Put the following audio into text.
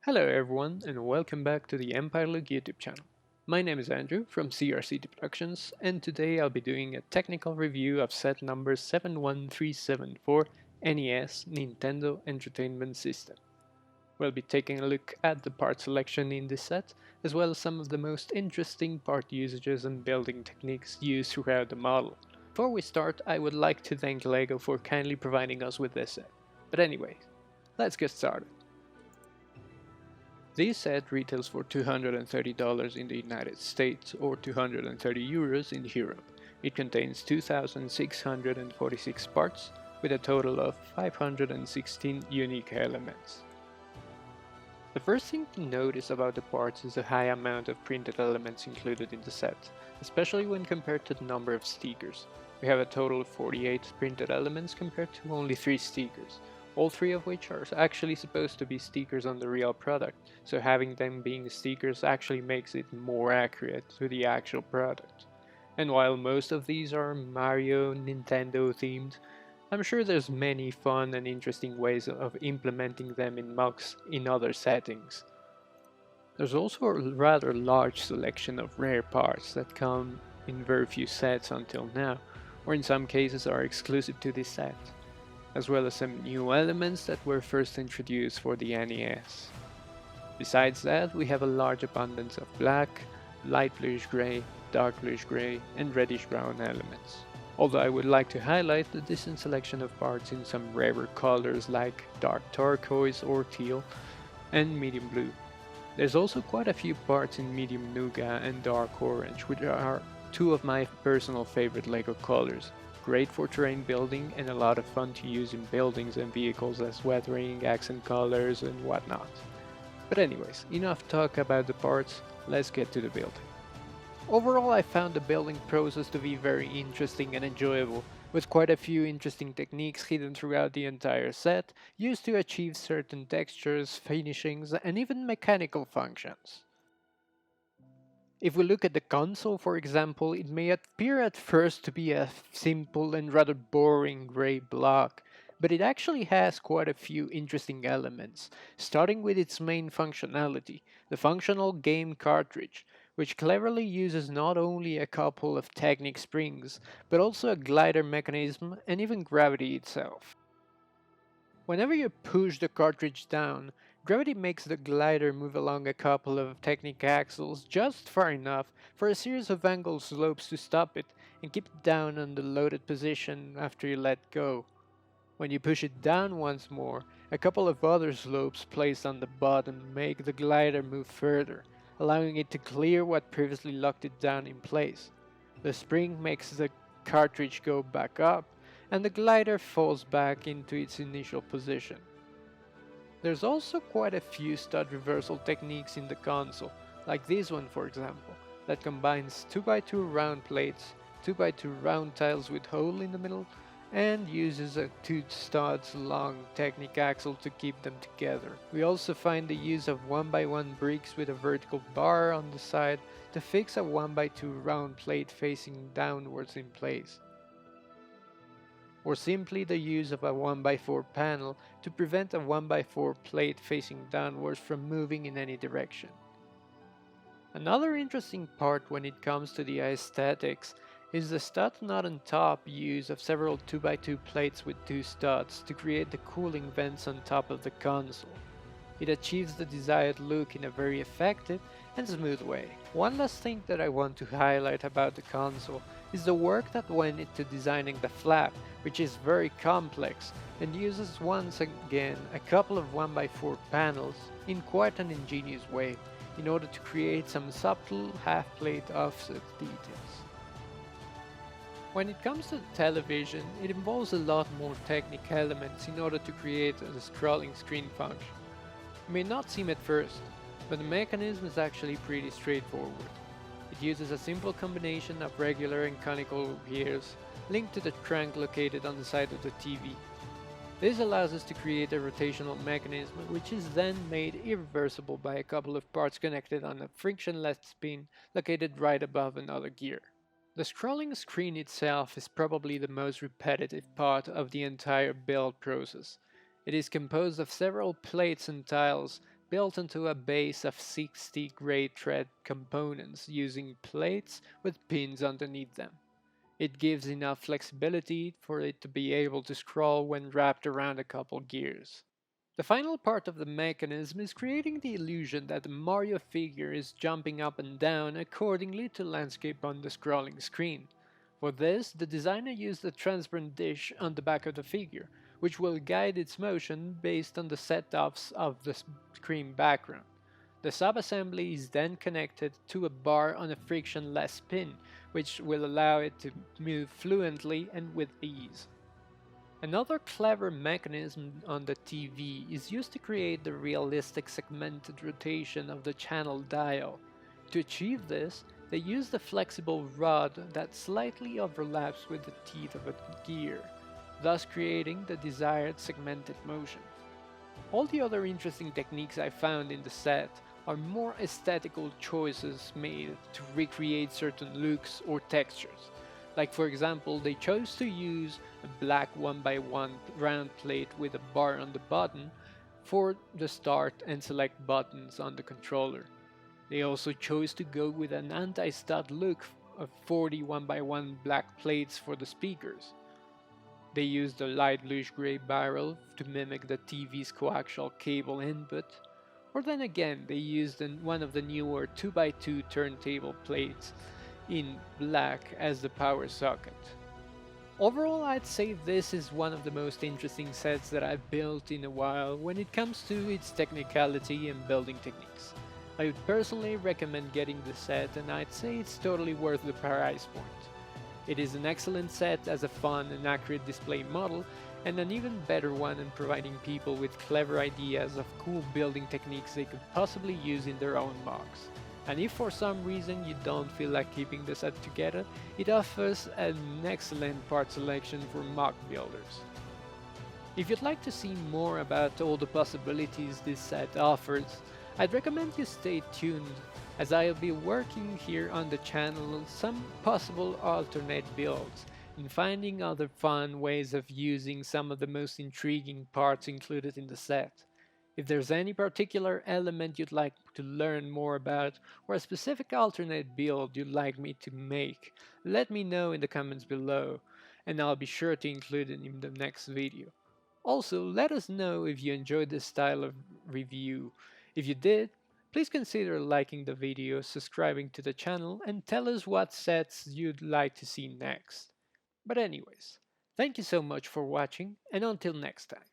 Hello everyone and welcome back to the EmpireLUG YouTube channel. My name is Andrew from CRCT Productions and today I'll be doing a technical review of set number 71374 NES Nintendo Entertainment System. We'll be taking a look at the part selection in this set, as well as some of the most interesting part usages and building techniques used throughout the model. Before we start, I would like to thank LEGO for kindly providing us with this set. But anyway, let's get started. This set retails for $230 in the United States or €230 in Europe. It contains 2,646 parts with a total of 516 unique elements. The first thing to notice about the parts is the high amount of printed elements included in the set, especially when compared to the number of stickers. We have a total of 48 printed elements compared to only 3 stickers, all 3 of which are actually supposed to be stickers on the real product, so having them being stickers actually makes it more accurate to the actual product. And while most of these are Mario, Nintendo themed, I'm sure there's many fun and interesting ways of implementing them in mocks in other settings. There's also a rather large selection of rare parts that come in very few sets until now, or in some cases are exclusive to this set, as well as some new elements that were first introduced for the NES. Besides that, we have a large abundance of black, light bluish gray, dark bluish gray, and reddish brown elements. Although I would like to highlight the decent selection of parts in some rarer colors like dark turquoise or teal and medium blue. There's also quite a few parts in medium nougat and dark orange, which are 2 of my personal favorite LEGO colors. Great for terrain building and a lot of fun to use in buildings and vehicles as weathering, accent colors and whatnot. But anyways, enough talk about the parts, let's get to the building. Overall, I found the building process to be very interesting and enjoyable, with quite a few interesting techniques hidden throughout the entire set, used to achieve certain textures, finishings, and even mechanical functions. If we look at the console, for example, it may appear at first to be a simple and rather boring gray block, but it actually has quite a few interesting elements, starting with its main functionality, the functional game cartridge, which cleverly uses not only a couple of Technic springs, but also a glider mechanism and even gravity itself. Whenever you push the cartridge down, gravity makes the glider move along a couple of Technic axles just far enough for a series of angle slopes to stop it and keep it down on the loaded position after you let go. When you push it down once more, a couple of other slopes placed on the bottom make the glider move further, allowing it to clear what previously locked it down in place. The spring makes the cartridge go back up, and the glider falls back into its initial position. There's also quite a few stud reversal techniques in the console, like this one for example, that combines 2x2 round plates, 2x2 round tiles with hole in the middle, and uses a 2 studs long Technic axle to keep them together. We also find the use of 1x1 bricks with a vertical bar on the side to fix a 1x2 round plate facing downwards in place, or simply the use of a 1x4 panel to prevent a 1x4 plate facing downwards from moving in any direction. Another interesting part when it comes to the aesthetics is the stud knot on top use of several 2x2 plates with 2 studs to create the cooling vents on top of the console. It achieves the desired look in a very effective and smooth way. One last thing that I want to highlight about the console is the work that went into designing the flap, which is very complex and uses once again a couple of 1x4 panels in quite an ingenious way in order to create some subtle half-plate offset details. When it comes to the television, it involves a lot more technical elements in order to create a scrolling screen function. It may not seem at first, but the mechanism is actually pretty straightforward. It uses a simple combination of regular and conical gears linked to the crank located on the side of the TV. This allows us to create a rotational mechanism which is then made irreversible by a couple of parts connected on a frictionless pin located right above another gear. The scrolling screen itself is probably the most repetitive part of the entire build process. It is composed of several plates and tiles built onto a base of 60 gray thread components using plates with pins underneath them. It gives enough flexibility for it to be able to scroll when wrapped around a couple gears. The final part of the mechanism is creating the illusion that the Mario figure is jumping up and down accordingly to landscape on the scrolling screen. For this, the designer used a transparent dish on the back of the figure, which will guide its motion based on the setups of the screen background. The subassembly is then connected to a bar on a frictionless pin, which will allow it to move fluently and with ease. Another clever mechanism on the TV is used to create the realistic segmented rotation of the channel dial. To achieve this, they use the flexible rod that slightly overlaps with the teeth of a gear, thus creating the desired segmented motion. All the other interesting techniques I found in the set are more aesthetical choices made to recreate certain looks or textures. Like for example, they chose to use a black 1x1 round plate with a bar on the bottom for the start and select buttons on the controller. They also chose to go with an anti-stud look of 40 1x1 black plates for the speakers. They used a light bluish gray barrel to mimic the TV's coaxial cable input, or then again they used one of the newer 2x2 turntable plates in black as the power socket. Overall, I'd say this is one of the most interesting sets that I've built in a while when it comes to its technicality and building techniques. I would personally recommend getting the set, and I'd say it's totally worth the price point. It is an excellent set as a fun and accurate display model, and an even better one in providing people with clever ideas of cool building techniques they could possibly use in their own mocks. And if for some reason you don't feel like keeping the set together, it offers an excellent part selection for mock builders. If you'd like to see more about all the possibilities this set offers, I'd recommend you stay tuned, as I'll be working here on the channel some possible alternate builds and finding other fun ways of using some of the most intriguing parts included in the set. If there's any particular element you'd like to learn more about, or a specific alternate build you'd like me to make, let me know in the comments below, and I'll be sure to include it in the next video. Also, let us know if you enjoyed this style of review. If you did, please consider liking the video, subscribing to the channel, and tell us what sets you'd like to see next. But anyways, thank you so much for watching, and until next time.